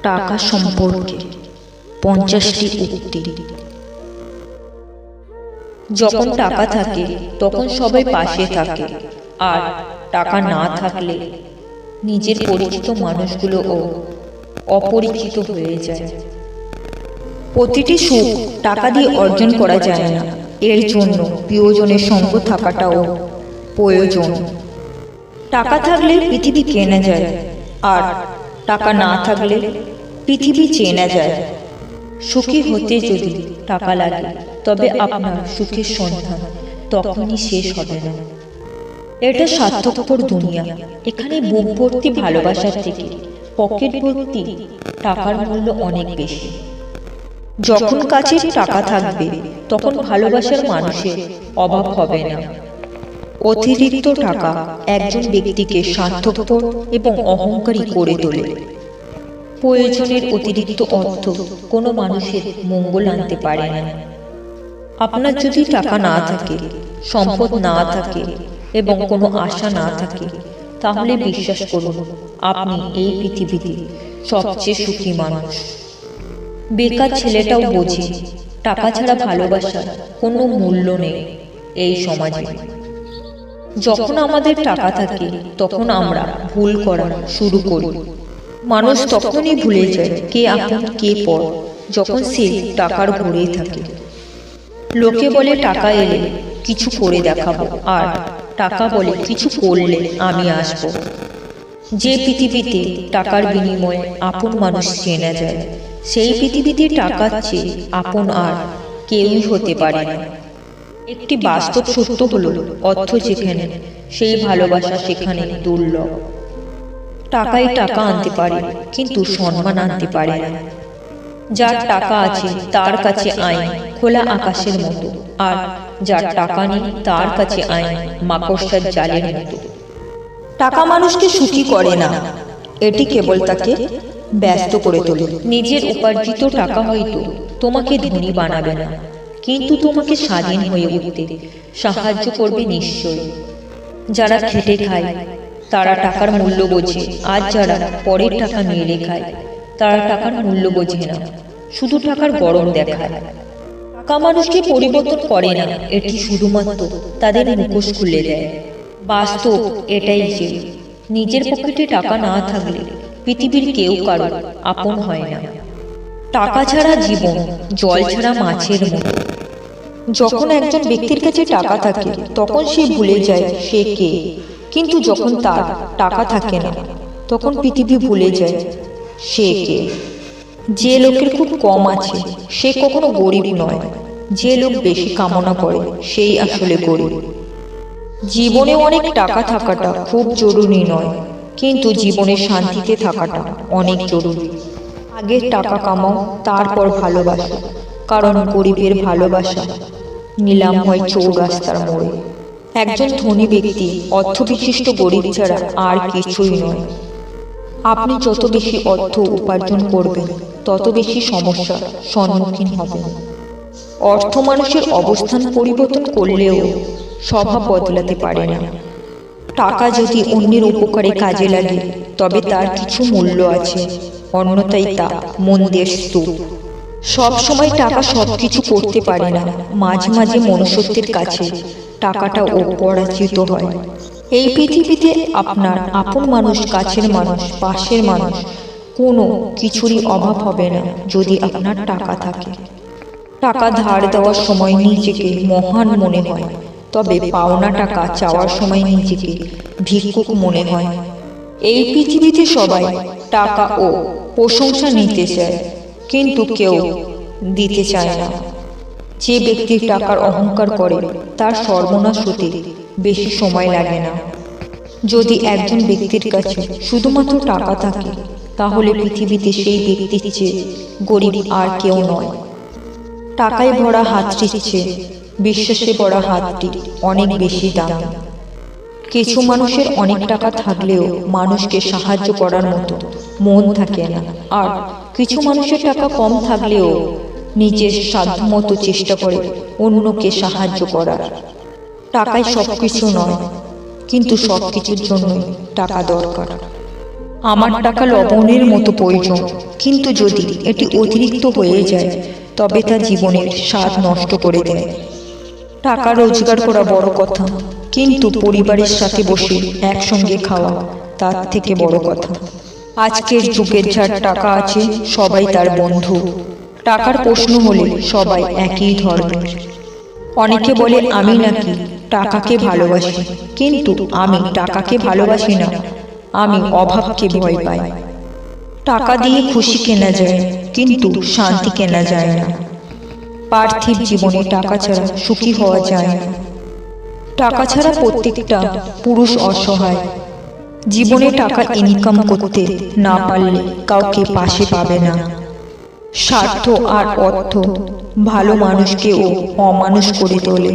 টাকা সম্পর্কে 50টি উক্তি। যখন টাকা থাকে তখন সবাই পাশে থাকে, আর টাকা না থাকলে নিজের পরিচিত মানুষগুলোও অপরিচিত হয়ে যায়। প্রতিটি সুখ টাকা দিয়ে অর্জন করা যায় না, এর জন্য প্রিয়জনের সঙ্গ থাকাটাও প্রয়োজন। টাকা থাকলে পৃথিবী কেনা যায়, আর টাকা না থাকলে পৃথিবী চেনা যায়। সুখী হতে যদি টাকা লাগে, তবে আপনার সুখের সন্ধান তখনই শেষ হবে না। এটা স্বার্থপর দুনিয়া, এখানে বুক ভর্তি ভালোবাসার থেকে পকেট ভর্তি টাকার মূল্য অনেক বেশি। যখন কাছে টাকা থাকবে তখন ভালোবাসার মানুষের অভাব হবে না। অতিরিক্ত টাকা একজন ব্যক্তিকে স্বার্থপর এবং অহংকারী করে তোলে। প্রয়োজনের অতিরিক্ত অর্থ কোনো মানুষের মঙ্গল আনতে পারে না। আপনার যদি টাকা না থাকে, সম্পদ না থাকে এবং কোনো আশা না থাকে, তাহলে বিশ্বাস করুন আপনি এই পৃথিবীতে সবচেয়ে সুখী মানুষ। বেকার ছেলেটাও বোঝে টাকা ছাড়া ভালোবাসার কোনো মূল্য নেই এই সমাজে। যখন আমাদের টাকা থাকে তখন আমরা ভুল করা শুরু করি। মানুষ তখনই ভুলে যায় কে আপন কে পর, যখন সে টাকার ভরেই থাকে। লোকে বলে টাকা এলে কিছু করে দেখাবো, আর টাকা বলে কিছু করলে আমি আসবো। যে পৃথিবীতে টাকার বিনিময়ে আপন মানুষ চেনা যায়, সেই পৃথিবীতে টাকার চেয়ে আপন আর কেউই হতে পারে না। একটি বাস্তব সত্য হলো, অর্থ যেখানে সেই ভালোবাসা সেখানে দুর্লভ। টাকাই টাকা আনতে পারে, কিন্তু সম্মান আনতে পারে না। যার টাকা আছে তার কাছে আইন খোলা আকাশের মতো, আর যার টাকা নেই তার কাছে আইন মাকড়সার জালের মতো। টাকা মানুষকে সুখী করে না, এটি কেবল তাকে ব্যস্ত করে তোলে। নিজের উপার্জিত টাকা হয়তো তোমাকে ধনী বানাবে না, কিন্তু তোমাকে স্বাধীন হয়ে উঠতে সাহায্য করবে নিশ্চয়ই। যারা খেটে খায় তারা টাকার মূল্য বোঝে, আর যারা পরের টাকা মেরে খায় তারা টাকার মূল্য বোঝে না, শুধু টাকার গরম দেখায়। টাকা মানুষকে পরিবর্তন করে না, এটি শুধুমাত্র তাদের মুখোশ খুলে দেয়। বাস্তব এটাই যে নিজের পকেটে টাকা না থাকলে পৃথিবীর কেউ কারো আপন হয় না। টাকা ছাড়া জীবন জল ছাড়া মাছের মতো। যখন একজন ব্যক্তির কাছে টাকা থাকে তখন সে ভুলে যায় সে কে, কিন্তু যখন তার টাকা থাকে না তখন পৃথিবী ভুলে যায় সে কে। যে লোকের খুব কম আছে সে কখনো গরিব নয়, যে লোক বেশি কামনা করে সেই আসলে গরিব। জীবনে অনেক টাকা থাকাটা খুব জরুরি নয়, কিন্তু জীবনে শান্তিতে থাকাটা অনেক জরুরি। আগে টাকা কামাও, তারপর ভালোবাসা, কারণ গরিবের ভালোবাসা নিলাম হয় চৌরাস্তার মোড়ে। একজন ধনী ব্যক্তি অর্থবিশিষ্ট গরিব ছাড়া আর কিছুই নয়। আপনি যত বেশি অর্থ উপার্জন করবেন তত বেশি সমস্যার সম্মুখীন হবেন। অর্থ মানুষের অবস্থান পরিবর্তন করলেও স্বভাব বদলাতে পারে না। টাকা যদি অন্যের উপকারে কাজে লাগে তবে তার কিছু মূল্য আছে, অন্যথায় তা মন্দের স্তূপ। সব সময় টাকা সবকিছু করতে পারে না, মাঝে মাঝে মনুষ্যত্বের কাছে টাকাটা অপরাজিত হয়। এই পৃথিবীতে আপনার আপন মানুষ, কাছের মানুষ, পাশের মানুষ কোনো কিছুরই অভাব হবে না যদি আপনার টাকা থাকে। টাকা ধার দেওয়ার সময় নিজেকে মহান মনে হয়, তবে পাওনা টাকা চাওয়ার সময় নিজেকে ভিক্ষুক মনে হয়। এই পৃথিবীতে সবাই টাকা ও প্রশংসা নিতে চায়, কিন্তু কেউ দিতে চায় না। যে ব্যক্তি টাকার অহংকার করে তার সর্বনাশ হতে বেশি সময় লাগে না। যদি একজন ব্যক্তির কাছে শুধুমাত্র টাকা থাকে, তাহলে পৃথিবীতে সেই ব্যক্তির চেয়ে গরিব আর কেউ নয়। টাকায় ভরা হাতটির চেয়ে বিশ্বাসে ভরা হাতটি অনেক বেশি দাম। কিছু মানুষের অনেক টাকা থাকলেও মানুষকে সাহায্য করার মতো মন থাকে না, আর কিছু মানুষের টাকা কম থাকলেও নিজের সাধ্যমতো চেষ্টা করে অন্যকে সাহায্য করার। টাকায় সবকিছু নয়, কিন্তু সবকিছুর জন্যই টাকা দরকার। আমার টাকা লবণের মতো প্রয়োজন, কিন্তু যদি এটি অতিরিক্ত হয়ে যায় তবে তা জীবনের স্বাদ নষ্ট করে দেয়। টাকা রোজগার করা বড় কথা, কিন্তু পরিবারের সাথে বসে একসঙ্গে খাওয়া তার থেকে বড় কথা। আজকের যুগের যার টাকা আছে সবাই তার বন্ধু। টাকার প্রশ্ন হলে সবাই একই ধর্মের। অনেকে বলে আমি নাকি টাকাকে ভালোবাসি, কিন্তু আমি টাকাকে ভালোবাসি না, আমি অভাবকে ভয় পাই। টাকা দিয়ে খুশি কেনা যায়, কিন্তু শান্তি কেনা যায় না। পার্থিব জীবনে টাকা ছাড়া সুখী হওয়া যায় না। টাকা ছাড়া প্রত্যেকটা পুরুষ অসহায়। জীবনে টাকা ইনকাম করতে না পারলে কাউকে পাশে পাবে না। স্বার্থ আর অর্থ ভালো মানুষকেও অমানুষ করে তোলে।